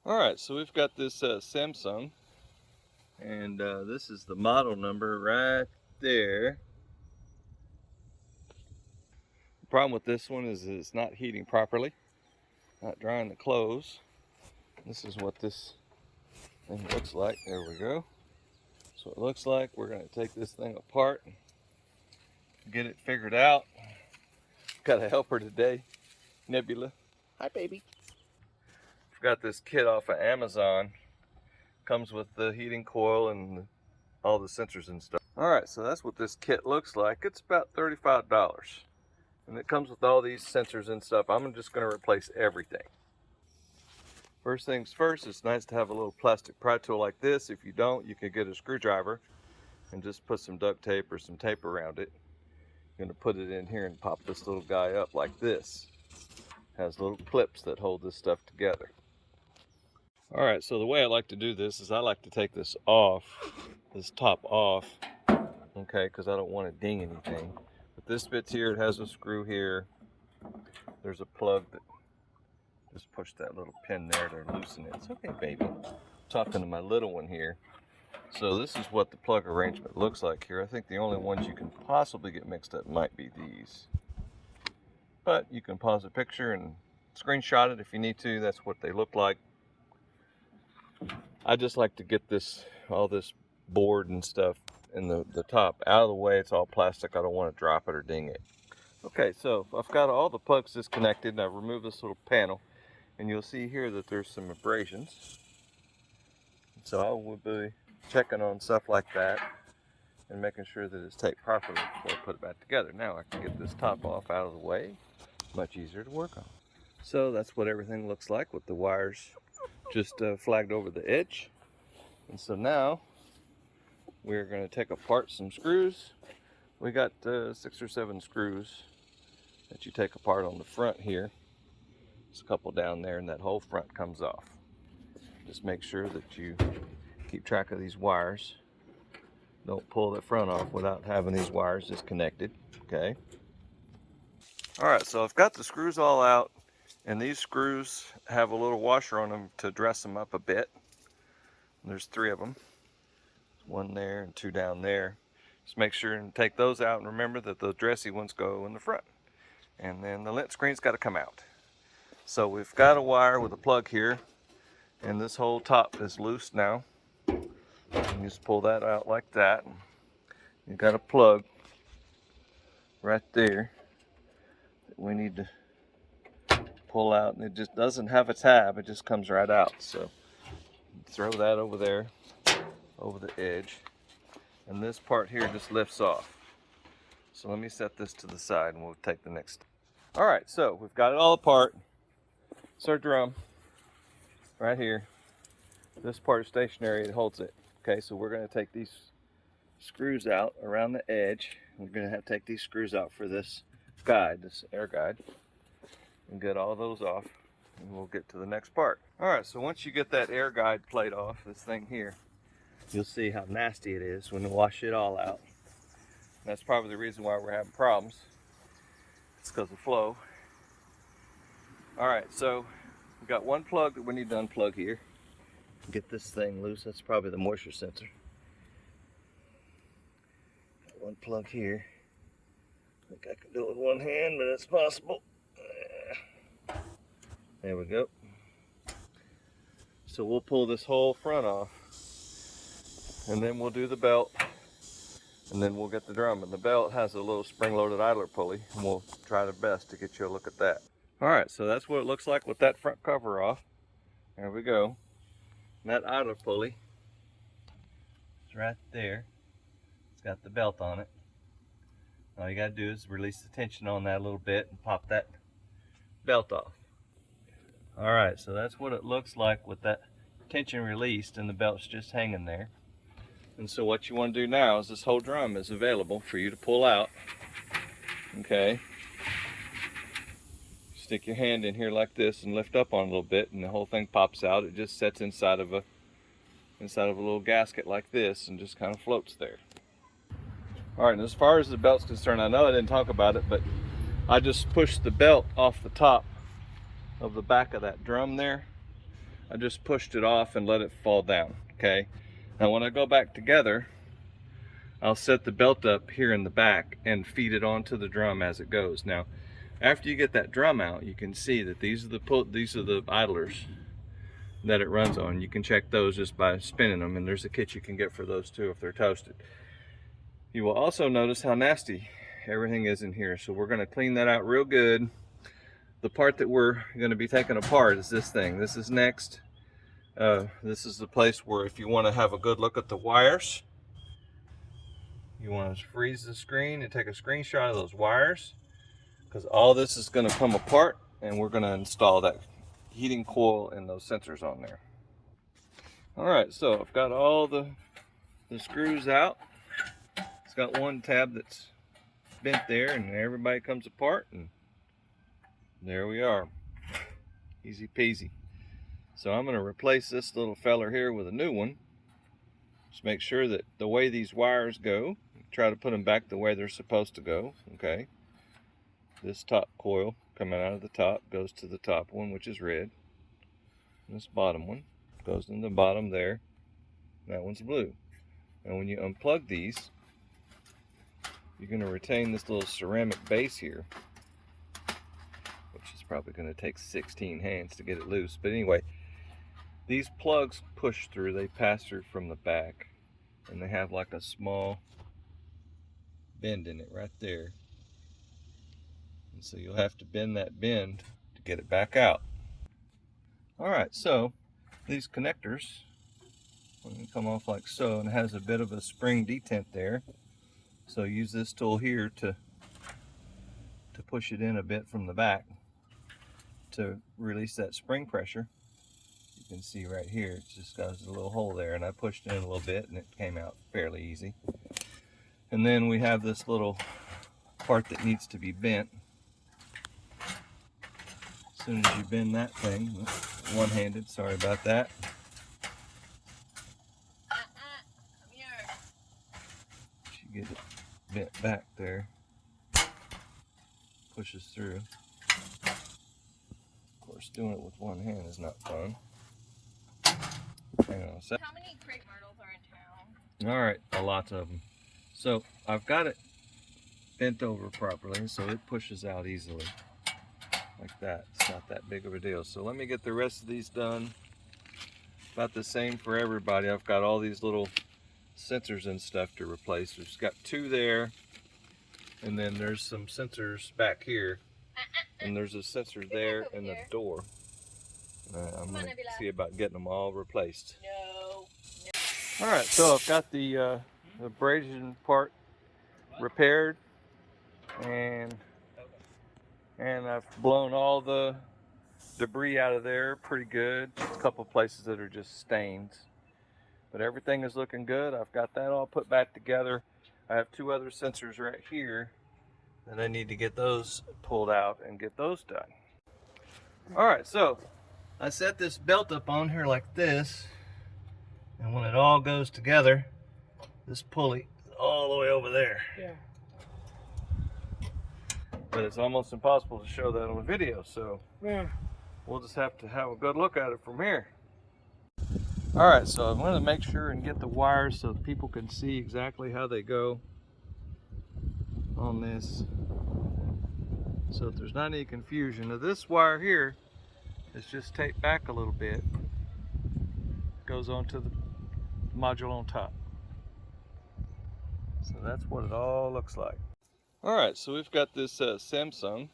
All right, so we've got this Samsung, and this is the model number right there. The problem with this one is it's not heating properly, not drying the clothes. This is what this thing looks like. There we go. So it looks like we're going to take this thing apart, get it figured out. Got a helper today, Nebula. Hi, baby. I've got this kit off of Amazon. Comes with the heating coil and all the sensors and stuff. All right, so that's what this kit looks like. It's about $35. And it comes with all these sensors and stuff. I'm just going to replace everything. First things first, it's nice to have a little plastic pry tool like this. If you don't, you can get a screwdriver and just put some duct tape or some tape around it. You're going to put it in here and pop this little guy up like this. It has little clips that hold this stuff together. All right, so the way I like to do this is I like to take this off, this top off, okay, because I don't want to ding anything. But this bit here, it has a screw here. There's a plug that just push that little pin there to loosen it. It's okay, baby. I'm talking to my little one here. So this is what the plug arrangement looks like here. I think the only ones you can possibly get mixed up might be these. But you can pause the picture and screenshot it if you need to. That's what they look like. I just like to get this, all this board and stuff in the top out of the way. It's all plastic. I don't want to drop it or ding it. Okay, so I've got all the plugs disconnected and I've removed this little panel. And you'll see here that there's some abrasions. So I will be checking on stuff like that and making sure that it's taped properly before I put it back together. Now I can get this top off out of the way. Much easier to work on. So that's what everything looks like with the wires just flagged over the edge. And so now we're going to take apart some screws. We got 6 or 7 screws that you take apart on the front here. There's a couple down there and that whole front comes off. Just make sure that you keep track of these wires. Don't pull the front off without having these wires disconnected, okay? All right, so I've got the screws all out, and these screws have a little washer on them to dress them up a bit. There's 3 of them. 1 there and 2 down there. Just make sure and take those out and remember that the dressy ones go in the front. And then the lint screen's got to come out. So we've got a wire with a plug here, and this whole top is loose now. You just pull that out like that. You've got a plug right there that we need to pull out, and it just doesn't have a tab, it just comes right out. So throw that over there, over the edge, and this part here just lifts off. So let me set this to the side and we'll take the next step. All right, so we've got it all apart. It's our drum right here. This part is stationary, it holds it. Okay, so we're going to take these screws out around the edge. We're going to have to take these screws out for this guide, this air guide, and get all those off, and we'll get to the next part. All right, so once you get that air guide plate off, this thing here, you'll see how nasty it is when you wash it all out. And that's probably the reason why we're having problems. It's because of flow. All right, so we've got 1 plug that we need to unplug here. Get this thing loose. That's probably the moisture sensor. Got 1 plug here. I think I can do it with 1 hand, but it's possible. There we go. So we'll pull this whole front off, and then we'll do the belt, and then we'll get the drum. And the belt has a little spring-loaded idler pulley, and we'll try the best to get you a look at that. All right, so that's what it looks like with that front cover off. There we go. And that idler pulley is right there. It's got the belt on it. All you gotta do is release the tension on that a little bit and pop that belt off. All right, so that's what it looks like with that tension released and the belt's just hanging there. And so what you want to do now is this whole drum is available for you to pull out. Okay. Stick your hand in here like this and lift up on it a little bit, and the whole thing pops out. It just sits inside of a little gasket like this and just kind of floats there. All right, and as far as the belt's concerned, I know I didn't talk about it, but I just pushed the belt off the top of the back of that drum there. I just pushed it off and let it fall down, okay? Now when I go back together, I'll set the belt up here in the back and feed it onto the drum as it goes. Now, after you get that drum out, you can see that these are the idlers that it runs on. You can check those just by spinning them, and there's a kit you can get for those too if they're toasted. You will also notice how nasty everything is in here, so we're going to clean that out real good. The part that we're going to be taking apart is this thing. This is next. This is the place where if you want to have a good look at the wires, you want to freeze the screen and take a screenshot of those wires, because all this is going to come apart and we're going to install that heating coil and those sensors on there. All right, so I've got all the screws out. It's got one tab that's bent there, and everybody comes apart, and there we are. Easy peasy. So I'm going to replace this little feller here with a new one. Just make sure that the way these wires go, try to put them back the way they're supposed to go, okay? This top coil coming out of the top goes to the top one, which is red. And this bottom one goes in the bottom there. That one's blue. And when you unplug these, you're going to retain this little ceramic base here, which is probably going to take 16 hands to get it loose. But anyway, these plugs push through, they pass through from the back, and they have like a small bend in it right there. And so you'll have to bend that bend to get it back out. All right, so these connectors, when they come off like so, and it has a bit of a spring detent there. So use this tool here to push it in a bit from the back to release that spring pressure. You can see right here, it's just got a little hole there, and I pushed it in a little bit and it came out fairly easy. And then we have this little part that needs to be bent. As soon as you bend that thing, one-handed, sorry about that. You get it bent back there, pushes through. Of course, doing it with one hand is not fun. Hang on a sec. How many crepe myrtles are in town? All right, a lot of them. So I've got it bent over properly, so it pushes out easily like that. It's not that big of a deal. So let me get the rest of these done. About the same for everybody. I've got all these little sensors and stuff to replace. We've got two there, and then there's some sensors back here, and there's a sensor there in the door. I'm going to see about getting them all replaced. No. All right, so I've got the abrasion part repaired, and I've blown all the debris out of there pretty good. Just a couple places that are just stains, but everything is looking good. I've got that all put back together. I have two other sensors right here that I need to get those pulled out and get those done. All right, so I set this belt up on here like this, and when it all goes together, this pulley is all the way over there. Yeah. But it's almost impossible to show that on video, so Yeah. we'll just have to have a good look at it from here. All right, so I'm going to make sure and get the wires so people can see exactly how they go on this, so if there's not any confusion. Now this wire here is just taped back a little bit, goes onto the module on top. So that's what it all looks like. All right, so we've got this Samsung,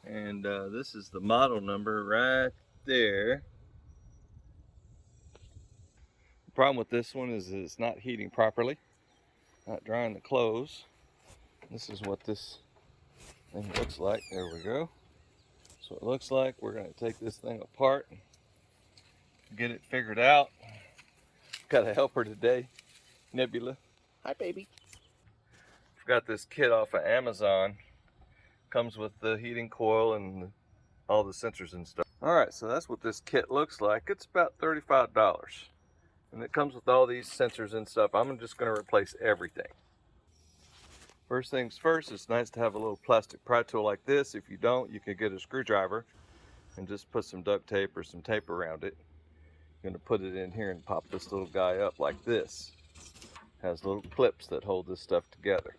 and this is the model number right there. The problem with this one is it's not heating properly, not drying the clothes. This is what this thing looks like. There we go. So it looks like we're going to take this thing apart and get it figured out. Got a helper today, Nebula. Hi, baby. Got this kit off of Amazon. Comes with the heating coil and all the sensors and stuff. All right, so that's what this kit looks like. It's about $35, and it comes with all these sensors and stuff. I'm just going to replace everything. First things first, it's nice to have a little plastic pry tool like this. If you don't, you can get a screwdriver and just put some duct tape or some tape around it. You're going to put it in here and pop this little guy up like this. Has little clips that hold this stuff together.